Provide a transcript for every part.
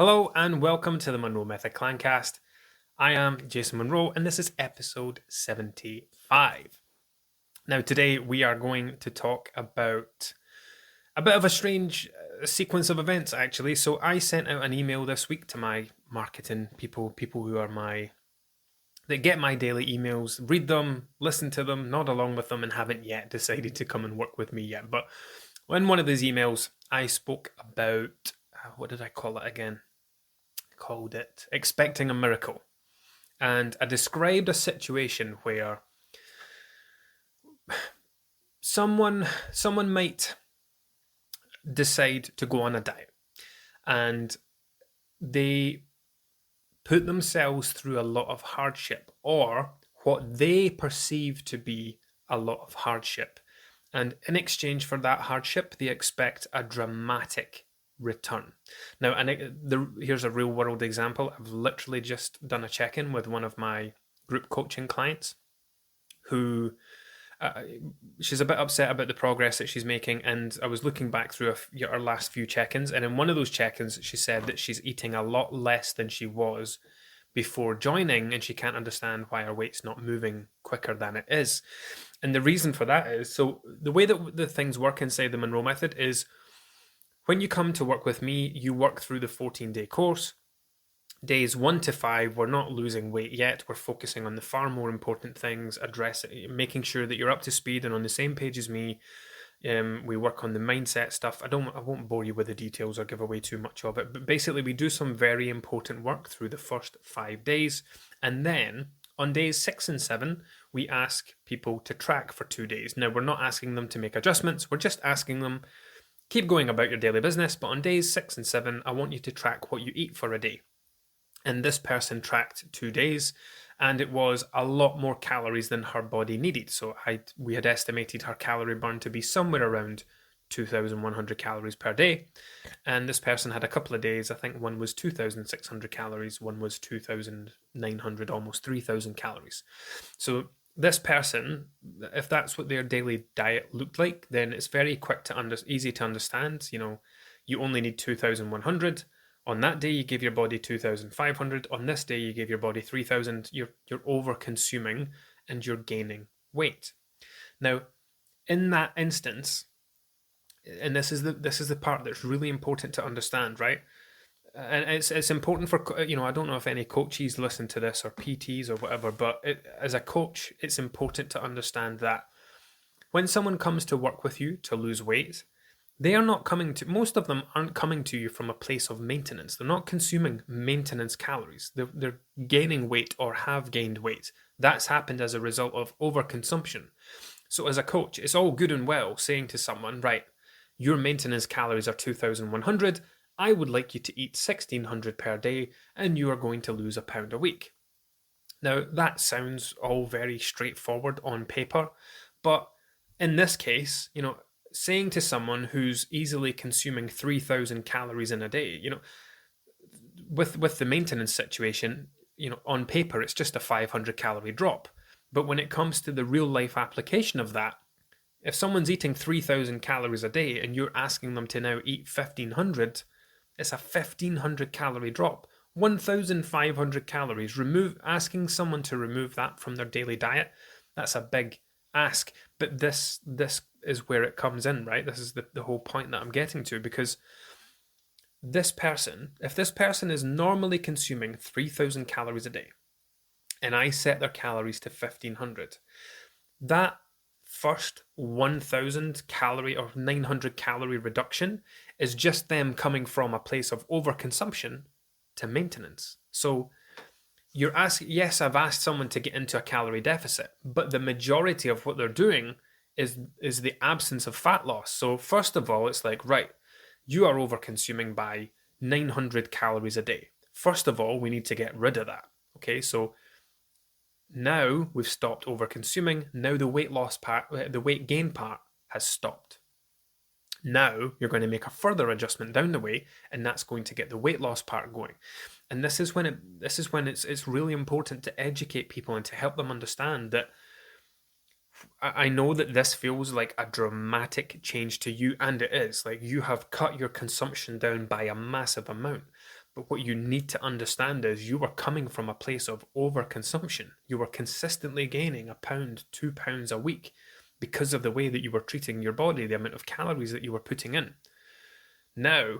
Hello and welcome to the Munro Method Clancast. I am Jason Munro and this is episode 75. Now, today we are going to talk about a bit of a strange sequence of events, actually. So, I sent out an email this week to my marketing people who are that get my daily emails, read them, listen to them, nod along with them, and haven't yet decided to come and work with me yet. But in one of these emails, I spoke about what did I call it again? Called it expecting a miracle. And I described a situation where someone might decide to go on a diet and they put themselves through a lot of hardship, or what they perceive to be a lot of hardship. And in exchange for that hardship, they expect a dramatic return. Now, here's a real world example. I've literally just done a check-in with one of my group coaching clients who she's a bit upset about the progress that she's making, and I was looking back through her last few check-ins, and in one of those check-ins she said that she's eating a lot less than she was before joining, and she can't understand why her weight's not moving quicker than it is. And the reason for that is, so the way that the things work inside the Munro Method is, when you come to work with me, you work through the 14-day course. Days 1 to 5, we're not losing weight yet. We're focusing on the far more important things, making sure that you're up to speed and on the same page as me. We work on the mindset stuff. I won't bore you with the details or give away too much of it, but basically we do some very important work through the first 5 days. And then on days 6 and 7, we ask people to track for 2 days. Now, we're not asking them to make adjustments. We're just asking them, keep going about your daily business, but on days 6 and 7, I want you to track what you eat for a day. And this person tracked 2 days, and it was a lot more calories than her body needed. So we had estimated her calorie burn to be somewhere around 2,100 calories per day. And this person had a couple of days, I think one was 2,600 calories, one was 2,900, almost 3,000 calories. So this person, if that's what their daily diet looked like, then it's very easy to understand. You only need 2,100. On that day, you give your body 2,500. On this day, you give your body 3,000. You're over consuming and you're gaining weight. Now, in that instance, and this is the part that's really important to understand, right? And it's important for, I don't know if any coaches listen to this or PTs or whatever, but as a coach, it's important to understand that when someone comes to work with you to lose weight, most of them aren't coming to you from a place of maintenance. They're not consuming maintenance calories. They're gaining weight or have gained weight. That's happened as a result of overconsumption. So as a coach, it's all good and well saying to someone, right, your maintenance calories are 2,100. I would like you to eat 1,600 per day and you are going to lose a pound a week. Now, that sounds all very straightforward on paper, but in this case, saying to someone who's easily consuming 3,000 calories in a day, with the maintenance situation, on paper, it's just a 500 calorie drop. But when it comes to the real life application of that, if someone's eating 3,000 calories a day and you're asking them to now eat 1,500, it's a 1,500 calorie drop. 1,500 calories. Asking someone to remove that from their daily diet, that's a big ask. But this is where it comes in, right? This is the whole point that I'm getting to, because if this person is normally consuming 3,000 calories a day, and I set their calories to 1,500, that first 1,000 calorie or 900 calorie reduction is just them coming from a place of overconsumption to maintenance. So you're asking, yes, I've asked someone to get into a calorie deficit, but the majority of what they're doing is the absence of fat loss. So first of all, it's like, right, you are over consuming by 900 calories a day. First of all, we need to get rid of that. Okay, so now we've stopped over consuming. Now the weight loss part, the weight gain part has stopped. Now you're going to make a further adjustment down the way, and that's going to get the weight loss part going. And this is when it's really important to educate people and to help them understand that I know that this feels like a dramatic change to you, and it is. Like, you have cut your consumption down by a massive amount. But what you need to understand is you were coming from a place of overconsumption. You were consistently gaining a pound, 2 pounds a week because of the way that you were treating your body, the amount of calories that you were putting in. Now,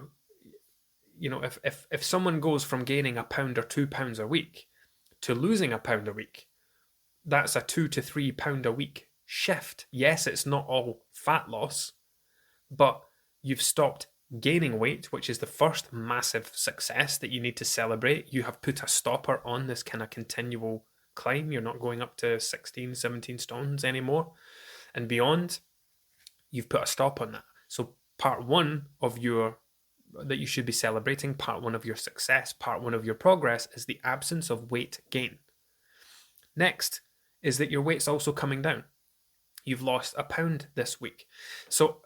if someone goes from gaining a pound or 2 pounds a week to losing a pound a week, that's a 2 to 3 pound a week shift. Yes, it's not all fat loss, but you've stopped gaining weight, which is the first massive success that you need to celebrate. You have put a stopper on this kind of continual climb. You're not going up to 16, 17 stones anymore and beyond. You've put a stop on that. So part one of that you should be celebrating, part one of your success, part one of your progress is the absence of weight gain. Next is that your weight's also coming down. You've lost a pound this week. So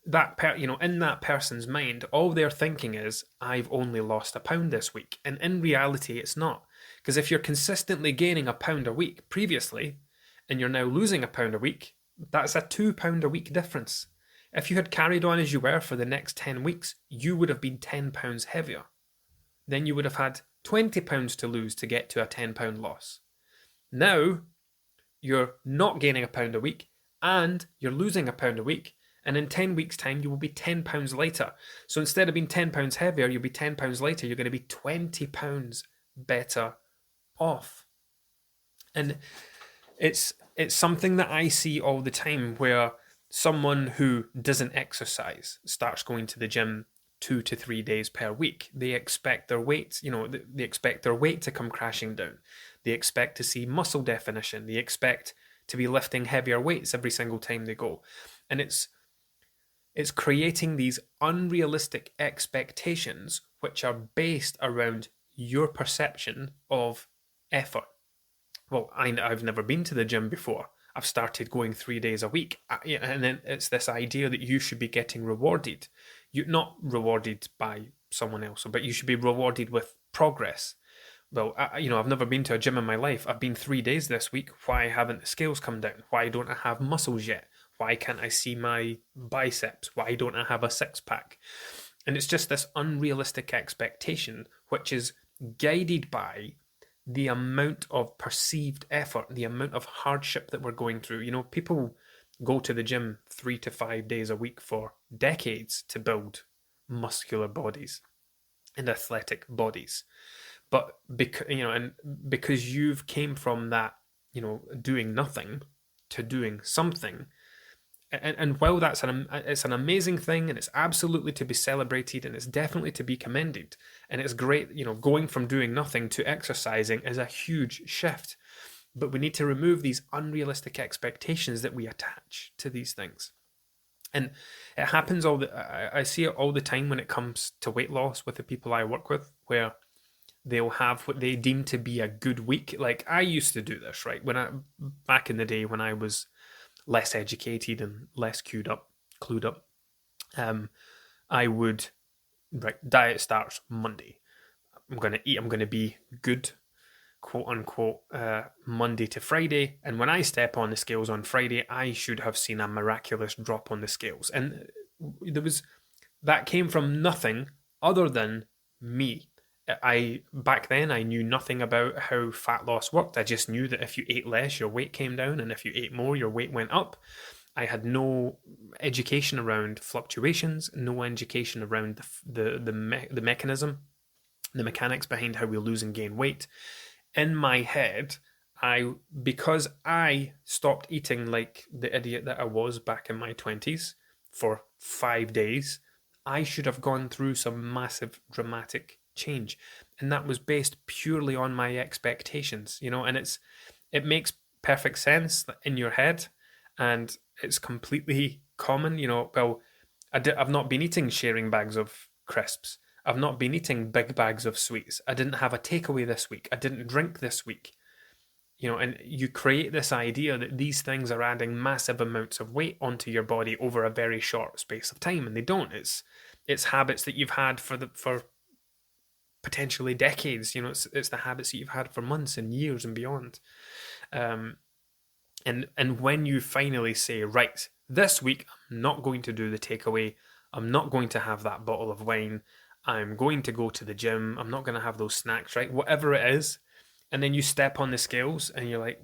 that in that person's mind, all they're thinking is, I've only lost a pound this week. And in reality, it's not. Because if you're consistently gaining a pound a week previously, and you're now losing a pound a week, that's a 2 pound a week difference. If you had carried on as you were for the next 10 weeks, you would have been 10 pounds heavier. Then you would have had 20 pounds to lose to get to a 10 pound loss. Now, you're not gaining a pound a week and you're losing a pound a week. And in 10 weeks' time, you will be 10 pounds lighter. So instead of being 10 pounds heavier, you'll be 10 pounds lighter. You're going to be 20 pounds better off. And it's something that I see all the time where someone who doesn't exercise starts going to the gym 2 to 3 days per week. They expect their weight, they expect their weight to come crashing down. They expect to see muscle definition. They expect to be lifting heavier weights every single time they go. And it's creating these unrealistic expectations which are based around your perception of effort. Well, I've never been to the gym before. I've started going 3 days a week. And then it's this idea that you should be getting rewarded. You're not rewarded by someone else, but you should be rewarded with progress. Well, I've never been to a gym in my life. I've been 3 days this week. Why haven't the scales come down? Why don't I have muscles yet? Why can't I see my biceps? Why don't I have a six-pack? And it's just this unrealistic expectation, which is guided by the amount of perceived effort, the amount of hardship that we're going through. People go to the gym 3 to 5 days a week for decades to build muscular bodies and athletic bodies. But because you've came from that, doing nothing to doing something, and while it's an amazing thing, and it's absolutely to be celebrated, and it's definitely to be commended, and it's great, going from doing nothing to exercising is a huge shift. But we need to remove these unrealistic expectations that we attach to these things. And it happens I see it all the time when it comes to weight loss with the people I work with, where they'll have what they deem to be a good week. Like, I used to do this, right? Back in the day when I was less educated and less clued up, I would, diet starts Monday. I'm going to eat, I'm going to be good, quote unquote, Monday to Friday. And when I step on the scales on Friday, I should have seen a miraculous drop on the scales. And that came from nothing other than me. Back then I knew nothing about how fat loss worked. I just knew that if you ate less, your weight came down, and if you ate more, your weight went up. I had no education around fluctuations, no education around the mechanism, the mechanics behind how we lose and gain weight. In my head, because I stopped eating like the idiot that I was back in my 20s for 5 days, I should have gone through some massive dramatic change, and that was based purely on my expectations, and it makes perfect sense in your head, and it's completely common. Well, I've not been eating sharing bags of crisps. I've not been eating big bags of sweets. I didn't have a takeaway this week. I didn't drink this week. And you create this idea that these things are adding massive amounts of weight onto your body over a very short space of time, and they don't. It's habits that you've had for potentially decades. It's the habits that you've had for months and years and beyond. And when you finally say, right, this week I'm not going to do the takeaway, I'm not going to have that bottle of wine, I'm going to go to the gym. I'm not going to have those snacks, right? Whatever it is. And then you step on the scales and you're like,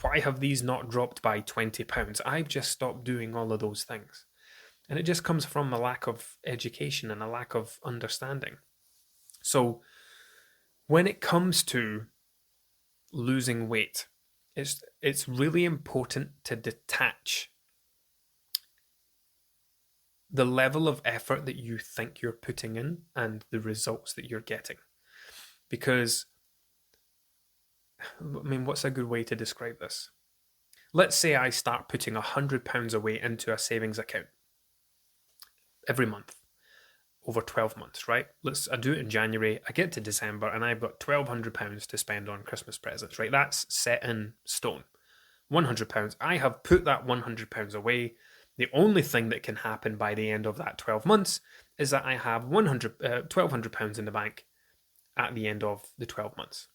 why have these not dropped by 20 pounds? I've just stopped doing all of those things. And it just comes from a lack of education and a lack of understanding. So when it comes to losing weight, it's really important to detach the level of effort that you think you're putting in and the results that you're getting. Because, I mean, what's a good way to describe this? Let's say I start putting £100 away into a savings account every month over 12 months, right? I do it in January, I get to December, and I've got £1,200 to spend on Christmas presents, right? That's set in stone. £100. I have put that £100 away. The only thing that can happen by the end of that 12 months is that I have £1,200 in the bank at the end of the 12 months.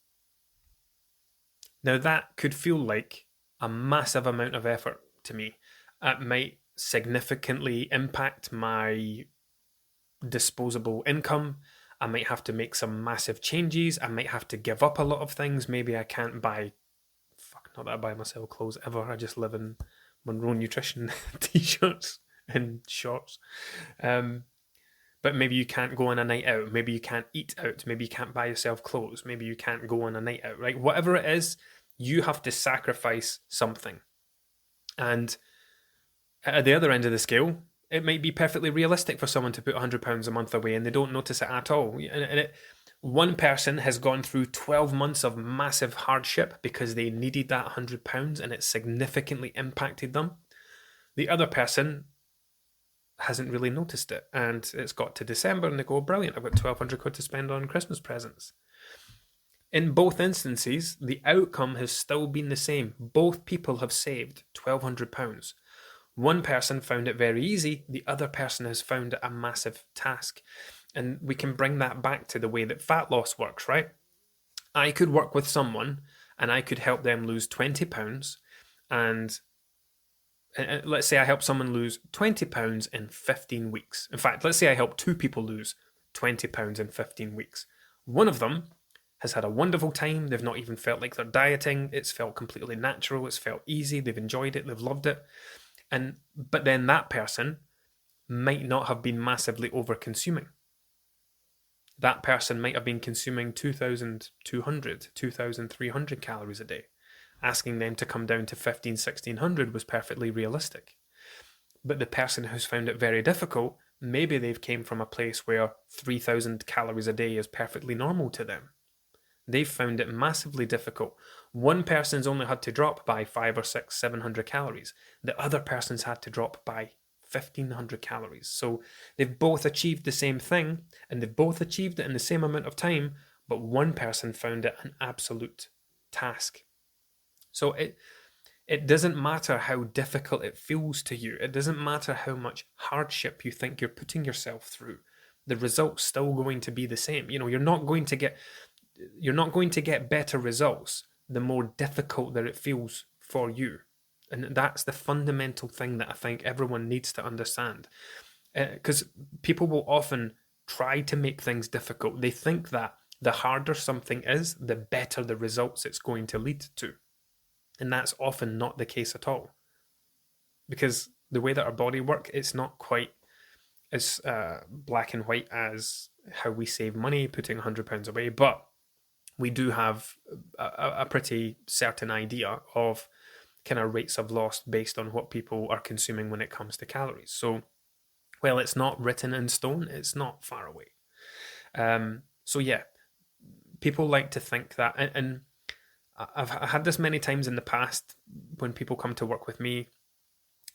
Now that could feel like a massive amount of effort to me. It might significantly impact my disposable income. I might have to make some massive changes. I might have to give up a lot of things. Maybe I can't buy, not that I buy myself clothes ever. I just live in Munro Nutrition t-shirts and shorts. But maybe you can't go on a night out. Maybe you can't eat out. Maybe you can't buy yourself clothes. Maybe you can't go on a night out, right? Whatever it is, you have to sacrifice something. And at the other end of the scale, it might be perfectly realistic for someone to put £100 a month away and they don't notice it at all. One person has gone through 12 months of massive hardship because they needed that £100 and it significantly impacted them. The other person hasn't really noticed it, and it's got to December and they go, brilliant, I've got £1,200 to spend on Christmas presents. In both instances, the outcome has still been the same. Both people have saved £1,200. One person found it very easy, the other person has found it a massive task. And we can bring that back to the way that fat loss works, right? I could work with someone and I could help them lose £20, and let's say I help someone lose £20 in 15 weeks. In fact, let's say I help two people lose £20 in 15 weeks. One of them has had a wonderful time. They've not even felt like they're dieting. It's felt completely natural. It's felt easy. They've enjoyed it. They've loved it. But then that person might not have been massively over-consuming. That person might have been consuming 2,200, 2,300 calories a day. Asking them to come down to 1,500, 1,600 was perfectly realistic. But the person who's found it very difficult, maybe they've came from a place where 3,000 calories a day is perfectly normal to them. They've found it massively difficult. One person's only had to drop by 500 or 600, 700 calories. The other person's had to drop by 1,500 calories. So they've both achieved the same thing, and they've both achieved it in the same amount of time, but one person found it an absolute task. So it doesn't matter how difficult it feels to you. It doesn't matter how much hardship you think you're putting yourself through. The result's still going to be the same. You're not going to get better results the more difficult that it feels for you. And that's the fundamental thing that I think everyone needs to understand. Because people will often try to make things difficult. They think that the harder something is, the better the results it's going to lead to. And that's often not the case at all. Because the way that our body works, it's not quite as black and white as how we save money putting £100 away. But we do have a pretty certain idea of kind of rates of loss based on what people are consuming when it comes to calories. So, well, it's not written in stone, it's not far away. So yeah, people like to think that, and I've had this many times in the past when people come to work with me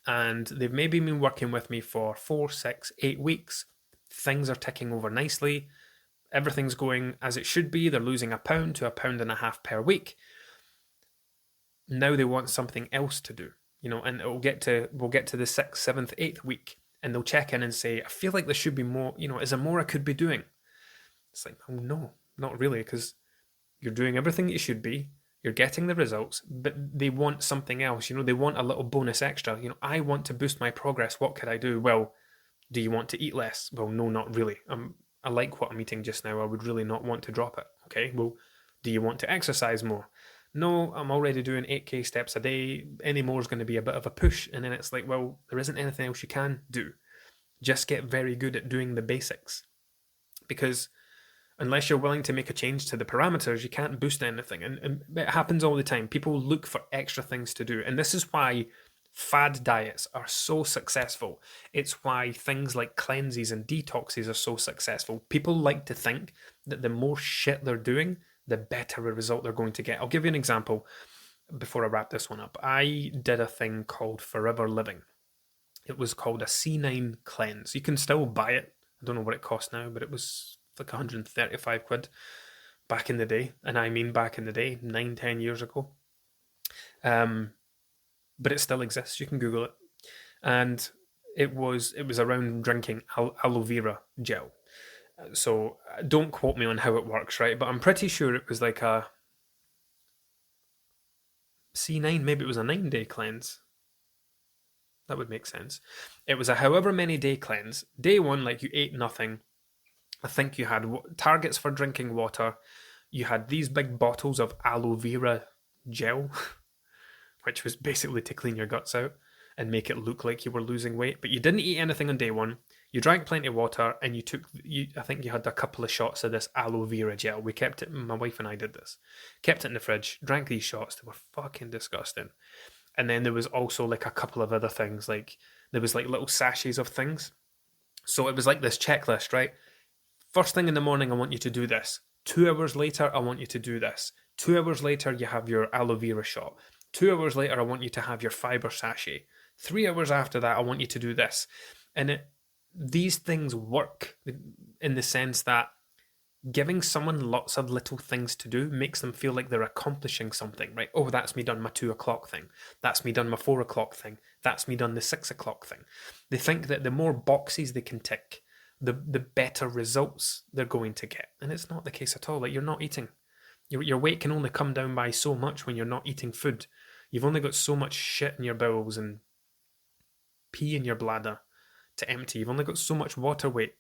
and they've maybe been working with me for 4, 6, 8 weeks. Things are ticking over nicely. Everything's going as it should be. They're losing £1 to £1.50 per week. Now they want something else to do, and we'll get to the 6th, 7th, 8th week, and they'll check in and say, I feel like there should be more, is there more I could be doing? It's like, oh no, not really, because you're doing everything you should be. You're getting the results, but they want something else. They want a little bonus extra. I want to boost my progress. What could I do? Well, do you want to eat less? Well, no, not really. I like what I'm eating just now. I would really not want to drop it. Okay, well, do you want to exercise more? No, I'm already doing 8K steps a day. Any more is going to be a bit of a push. And then it's like, well, there isn't anything else you can do. Just get very good at doing the basics. Because unless you're willing to make a change to the parameters, you can't boost anything. And it happens all the time. People look for extra things to do. And this is why fad diets are so successful. It's why things like cleanses and detoxes are so successful. People like to think that the more shit they're doing, the better a result they're going to get. I'll give you an example before I wrap this one up. I did a thing called Forever Living. It was called a C9 cleanse. You can still buy it. I don't know what it costs now, but it was like 135 quid back in the day. And I mean back in the day, 9-10 years ago. But it still exists. You can Google it. And it was around drinking aloe vera gel. So don't quote me on how it works, right? But I'm pretty sure it was like a C9, maybe it was a 9-day cleanse. That would make sense. It was a however many day cleanse. Day one, like you ate nothing. I think you had targets for drinking water. You had these big bottles of aloe vera gel, which was basically to clean your guts out and make it look like you were losing weight. But you didn't eat anything on day one. You drank plenty of water, and I think you had a couple of shots of this aloe vera gel. We kept it, my wife and I did this. Kept it in the fridge, drank these shots. They were fucking disgusting. And then there was also like a couple of other things, like there was like little sachets of things. So it was like this checklist, right? First thing in the morning, I want you to do this. 2 hours later, I want you to do this. 2 hours later, you have your aloe vera shot. 2 hours later, I want you to have your fiber sachet. 3 hours after that, I want you to do this. And these things work in the sense that giving someone lots of little things to do makes them feel like they're accomplishing something, right? Oh, that's me done my 2 o'clock thing. That's me done my 4 o'clock thing. That's me done the 6 o'clock thing. They think that the more boxes they can tick, the better results they're going to get. And it's not the case at all. Like, you're not eating. Your weight can only come down by so much when you're not eating food. You've only got so much shit in your bowels and pee in your bladder to empty. You've only got so much water weight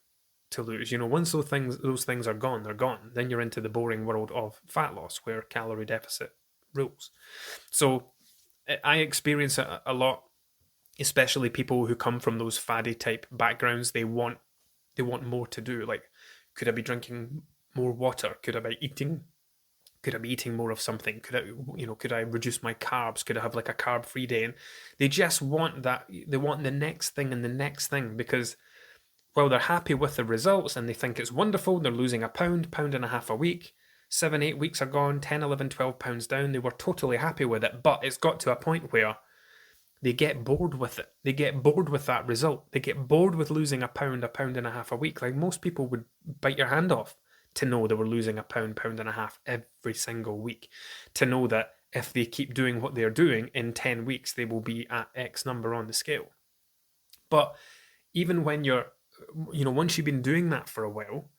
to lose. Once those things are gone, they're gone. Then you're into the boring world of fat loss where calorie deficit rules. So I experience it a lot, especially people who come from those faddy type backgrounds. They want more to do. Like, could I be drinking more water? Could I be eating more of something? Could I reduce my carbs? Could I have like a carb-free day? And they just want that. They want the next thing and the next thing, because while they're happy with the results and they think it's wonderful, they're losing a pound and a half a week. 7-8 weeks are gone, 10, 11, 12 pounds down. They were totally happy with it, but it's got to a point where they get bored with it. They get bored with that result. They get bored with losing a pound and a half a week. Like, most people would bite your hand off to know they were losing a pound and a half every single week. To know that if they keep doing what they're doing, in 10 weeks, they will be at X number on the scale. But even when once you've been doing that for a while,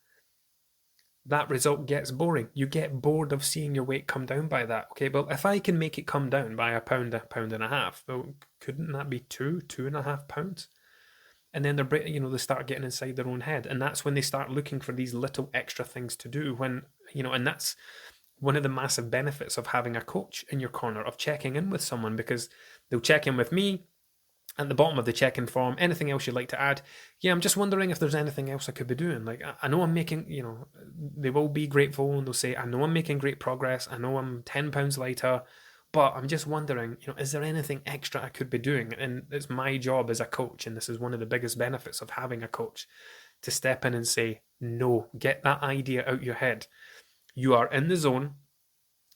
that result gets boring. You get bored of seeing your weight come down by that. Okay, well, if I can make it come down by a pound and a half, well, couldn't that be 2.5 pounds? And then they start getting inside their own head, and that's when they start looking for these little extra things to do. And that's one of the massive benefits of having a coach in your corner, of checking in with someone, because they'll check in with me. At the bottom of the check-in form, anything else you'd like to add? Yeah, I'm just wondering if there's anything else I could be doing. Like, I know I'm making, they will be grateful and they'll say, I know I'm making great progress. I know I'm 10 pounds lighter, but I'm just wondering, is there anything extra I could be doing? And it's my job as a coach, and this is one of the biggest benefits of having a coach, to step in and say, no, get that idea out your head. You are in the zone.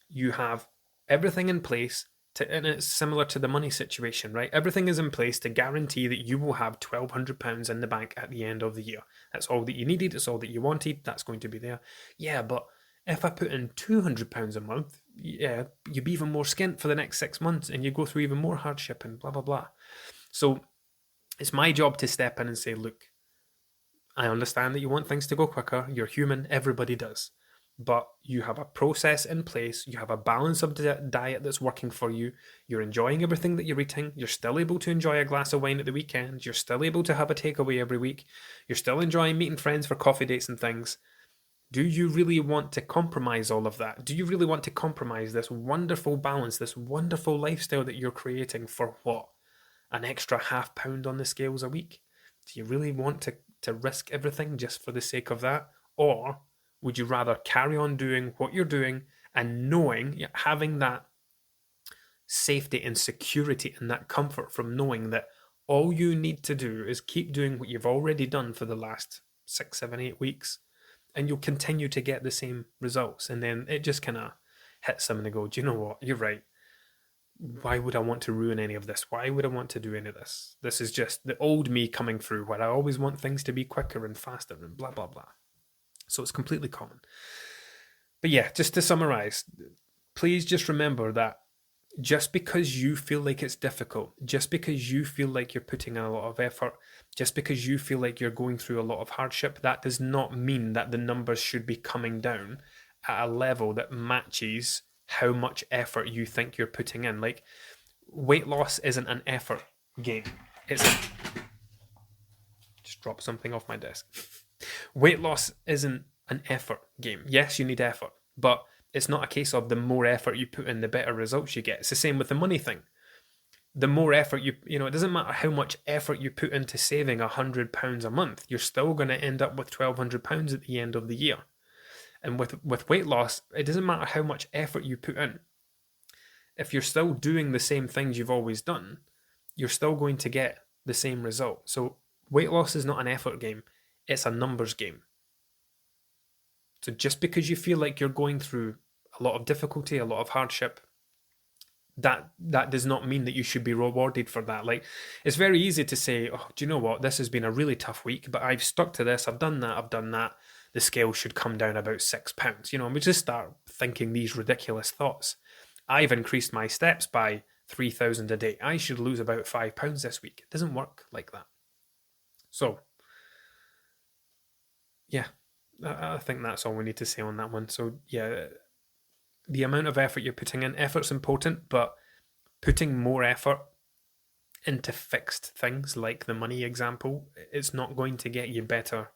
You have everything in place. And it's similar to the money situation, right? Everything is in place to guarantee that you will have £1,200 in the bank at the end of the year. That's all that you needed. It's all that you wanted. That's going to be there. Yeah, but if I put in £200 a month, yeah, you'd be even more skint for the next 6 months, and you go through even more hardship and blah, blah, blah. So it's my job to step in and say, look, I understand that you want things to go quicker. You're human. Everybody does. but you have a process in place, you have a balance of diet that's working for you, you're enjoying everything that you're eating, you're still able to enjoy a glass of wine at the weekend, you're still able to have a takeaway every week, you're still enjoying meeting friends for coffee dates and things. Do you really want to compromise all of that? Do you really want to compromise this wonderful balance, this wonderful lifestyle that you're creating for what? An extra £0.5 on the scales a week? Do you really want to risk everything just for the sake of that? Or would you rather carry on doing what you're doing and knowing, having that safety and security and that comfort from knowing that all you need to do is keep doing what you've already done for the last 6, 7, 8 weeks, and you'll continue to get the same results? And then it just kind of hits them and they go, do you know what? You're right. Why would I want to ruin any of this? Why would I want to do any of this? This is just the old me coming through, where I always want things to be quicker and faster and blah, blah, blah. So it's completely common. But yeah, just to summarize, please just remember that just because you feel like it's difficult, just because you feel like you're putting in a lot of effort, just because you feel like you're going through a lot of hardship, that does not mean that the numbers should be coming down at a level that matches how much effort you think you're putting in. Like, weight loss isn't an effort game. Just drop something off my desk. Weight loss isn't an effort game. Yes, you need effort, but it's not a case of the more effort you put in, the better results you get. It's the same with the money thing. The more effort it doesn't matter how much effort you put into saving £100 a month, you're still going to end up with £1,200 at the end of the year. And with weight loss, it doesn't matter how much effort you put in. If you're still doing the same things you've always done, you're still going to get the same result. So weight loss is not an effort game. It's a numbers game. So just because you feel like you're going through a lot of difficulty, a lot of hardship, that does not mean that you should be rewarded for that. Like, it's very easy to say, oh, do you know what? This has been a really tough week, but I've stuck to this. I've done that. The scale should come down about £6. And we just start thinking these ridiculous thoughts. I've increased my steps by 3,000 a day. I should lose about £5 this week. It doesn't work like that. So, yeah, I think that's all we need to say on that one. So, yeah, the amount of effort you're putting in, effort's important, but putting more effort into fixed things like the money example, it's not going to get you better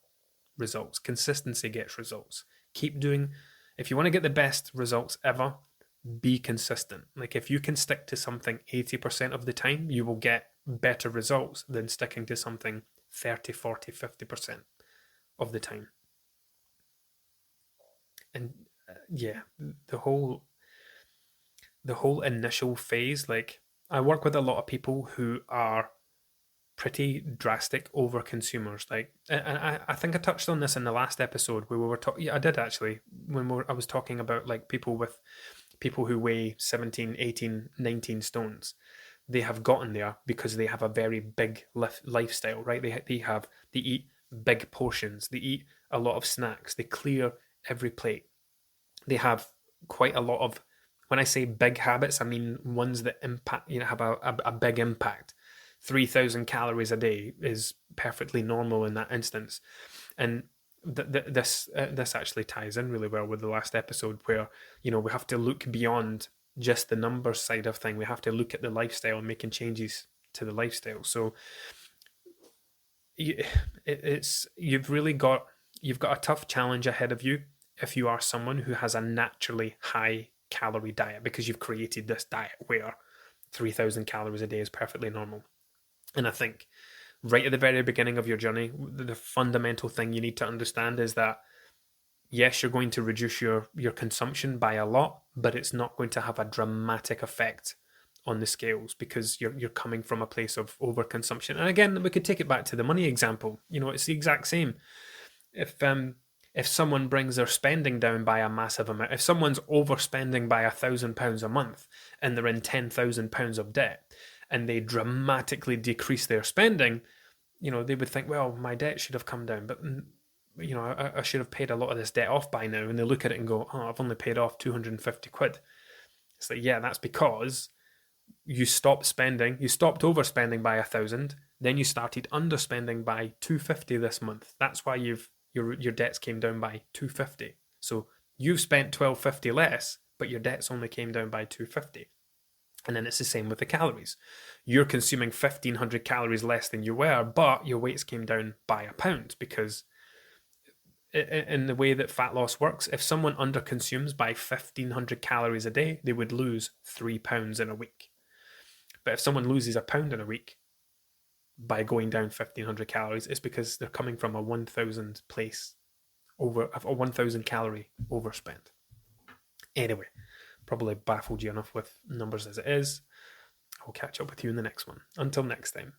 results. Consistency gets results. Keep doing, if you want to get the best results ever, be consistent. Like, if you can stick to something 80% of the time, you will get better results than sticking to something 30, 40, 50% of the time. And yeah, the whole initial phase, like, I work with a lot of people who are pretty drastic over consumers. Like, and I think I touched on this in the last episode where we were talking. Yeah, I did actually, when I was talking about like people who weigh 17, 18, 19 stones. They have gotten there because they have a very big lifestyle, right? They eat big portions. They eat a lot of snacks. They clear every plate. They have quite a lot of, when I say big habits, I mean ones that impact, have a big impact. 3,000 calories a day is perfectly normal in that instance. And this actually ties in really well with the last episode where, we have to look beyond just the numbers side of thing. We have to look at the lifestyle and making changes to the lifestyle. So you've got a tough challenge ahead of you if you are someone who has a naturally high calorie diet, because you've created this diet where 3,000 calories a day is perfectly normal. And I think right at the very beginning of your journey, the fundamental thing you need to understand is that, yes, you're going to reduce your consumption by a lot, but it's not going to have a dramatic effect on the scales because you're coming from a place of overconsumption. And again, we could take it back to the money example. It's the exact same. If someone brings their spending down by a massive amount, if someone's overspending by £1,000 a month and they're in £10,000 of debt, and they dramatically decrease their spending, they would think, well, my debt should have come down, but I should have paid a lot of this debt off by now. And they look at it and go, oh, I've only paid off 250 quid. It's like, yeah, that's because you stopped overspending by 1,000, then you started underspending by 250 this month. That's why your debts came down by 250. So You've spent 1250 less, but your debts only came down by 250. And then it's the same with the calories. You're consuming 1500 calories less than you were, but your weights came down by a pound, because in the way that fat loss works, if someone underconsumes by 1500 calories a day, they would lose 3 pounds in a week. But if someone loses a pound in a week by going down 1500 calories, it's because they're coming from a 1000 place over a 1000 calorie overspend. Anyway, probably baffled you enough with numbers as it is. I'll catch up with you in the next one. Until next time.